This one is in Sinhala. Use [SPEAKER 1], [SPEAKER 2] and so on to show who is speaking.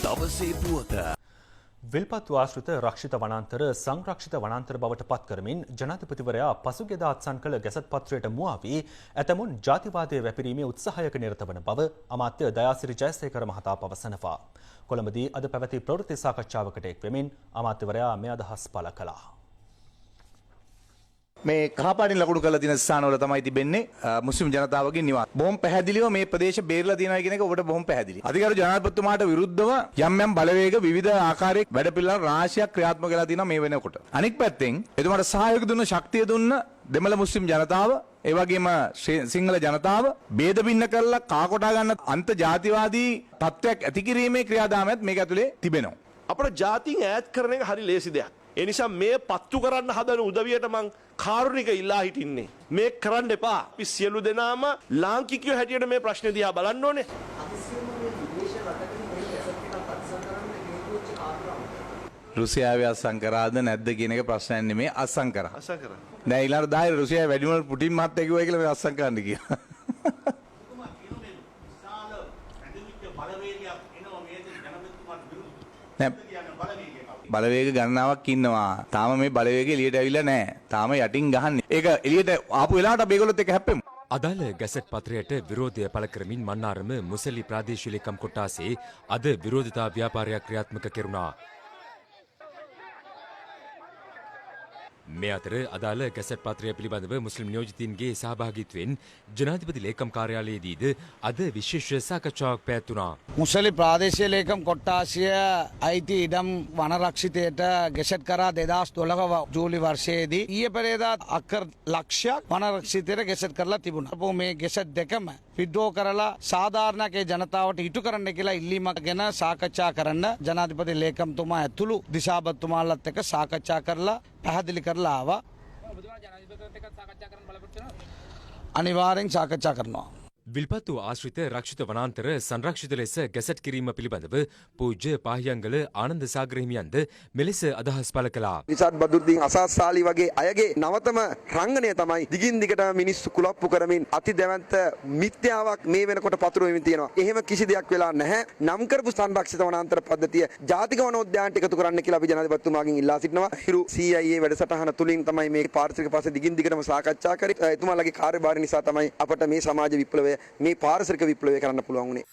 [SPEAKER 1] දවසේ පුවත
[SPEAKER 2] විල්පත්තු ආශ්‍රිත රක්ෂිත වනාන්තර සංරක්ෂිත වනාන්තර බවට පත් කරමින් ජනාධිපතිවරයා පසුගියදා අත්සන් කළ ගැසට් පත්‍රයට මුවා වී ඇතමුන් ජාතිවාදය වැපිරීමේ උත්සාහයක නිරත වන බව අමාත්‍ය දයාසිරි ජයසේකර මහතා පවසනවා. කොළඹදී අද පැවති ප්‍රවෘත්ති සාකච්ඡාවකට එක් වෙමින් අමාත්‍යවරයා මේ අදහස් පළ කළා.
[SPEAKER 3] මේ කහපාටින් ලකුණු කරලා තියෙන ස්ථානවල තමයි තිබෙන්නේ මුස්ලිම් ජනතාවගේ නිවාස. බොහොම පැහැදිලිව මේ ප්‍රදේශ බේරලා තියෙනවා කියන එක ඔබට බොහොම පැහැදිලි. අධිකාරී ජනාධිපතිතුමාට විරුද්ධව යම් යම් බලවේග විවිධ ආකාරයක වැඩපිළිවෙළ රාශියක් ක්‍රියාත්මක වෙලා තියෙනවා මේ වෙනකොට. අනික් පැත්තෙන් එතුමාට සහයෝගය දුන්න ශක්තිය දුන්න දෙමළ මුස්ලිම් ජනතාව ඒ වගේම සිංහල ජනතාව බේද බින්න කරලා කාකොටා ගන්න අන්ත ජාතිවාදී තත්ත්වයක් ඇති කිරීමේ ක්‍රියාදාමයක් මේක ඇතුලේ තිබෙනවා.
[SPEAKER 4] අපේ ජාතින් ඈත් කරන එක හරි ලේසි දෙයක්. ඒ නිසා මේ පත්තු කරන්න හදන උදවියට මං කාරුණික ඉල්ලා හිටින්නේ. මේ කරන්න එපා. අපි සියලු දෙනාම ලාංකිකයෝ හැටියට මේ ප්‍රශ්නේ දිහා බලන්න ඕනේ.
[SPEAKER 3] රුසියාවේ අත්සන් කරාද නැද්ද කියන එක ප්‍රශ්නයක් නෙමෙයි අත්සන් කරා.
[SPEAKER 4] අසං කරා.
[SPEAKER 3] දැන් ඊළඟ දායර රුසියාවේ වැඩිමල් පුටින් මහත්තයා කිව්වා කියලා මේ අත්සන් කරන්න කියලා. බලවේග ගණනාවක් ඉන්නවා. තාම මේ බලවේගය එළියට ඇවිල්ලා නැහැ. තාම යටින් ගහන්නේ. ඒක එළියට ආපු වෙලාවට අපි ඒගොල්ලොත් එක්ක හැප්පෙමු.
[SPEAKER 5] අදාළ ගැසට් පත්‍රයට විරෝධය පළ කරමින් මන්නාරම මුසලි ප්‍රාදේශීය ලේකම් කොට්ටාසේ අද විරෝධතා ව්‍යාපාරයක් ක්‍රියාත්මක කෙරුණා. මේ අතර අදාළ ගැසට් පත්‍රය පිළිබඳව මුස්ලිම් නියෝජිතයින්ගේ සහභාගීත්වයෙන් ජනාධිපති ලේකම් කාර්යාලයේදීද අද විශේෂ සාකච්ඡාවක් පැවැත්වුණා.
[SPEAKER 6] මුසලි ප්‍රාදේශීය ලේකම් කොට්ටාසිය අයිති ඉඩම් වනරක්ෂිතයට ගැසට් කරා 2012 ජූලි වර්ෂයේදී ඊයේ පෙරේදා අක්කර් ලක්ෂයක් වනරක්ෂිතයට ගැසට් කරලා තිබුණා. අපෝ මේ ගැසට් දෙකම විඩ්‍රෝ කරලා සාධාරණකේ ජනතාවට ඉටු කරන්න කියලා ඉල්ලීමක් ගැන සාකච්ඡා කරන්න ජනාධිපති ලේකම්තුමා ඇතුළු දිසාපතිතුමාලත් එක්ක සාකච්ඡා කරලා පැහැදිලි කරලා ආවා. අනිවාර්යෙන් සාකච්ඡා කරනවා.
[SPEAKER 5] විල්පත්තු ආශ්‍රිත රක්ෂිත වනාන්තර සංරක්ෂිත ලෙස ගැසට් කිරීම පිළිබඳව පූජ්‍ය පාහියංගල ආනන්ද සාගර හිමියන්ද මෙලෙස අදහස් පළ කළා.
[SPEAKER 7] නිසාත් බදුද්දීන් අසස්සාලි වගේ අයගේ නවතම රංගනය තමයි දිගින් දිගට මිනිස්සු කුලප්පු කරමින් අති දැවැන්ත මිත්‍යාවක් මේ වෙනකොට පතුරවමින් තියෙනවා. එහෙම කිසි දෙයක් වෙලා නැහැ. නම් කරපු සංරක්ෂිත වනාන්තර පද්ධතිය ජාතික වනෝද්‍යානට එකතු කරන්න කියලා අපි ජනාධිපතිතුමාගෙන් ඉල්ලා සිටිනවා. හිරු CIA වැඩසටහන තුලින් තමයි මේ පාරිසරික පස්සේ දිගින් දිගටම සාකච්ඡා කරේ. එතුමාලගේ කාර්යභාරය නිසා තමයි අපට මේ සමාජ විප්ලවය මේ පාරිසරික විප්ලවය කරන්න පුළුවන් වුණේ.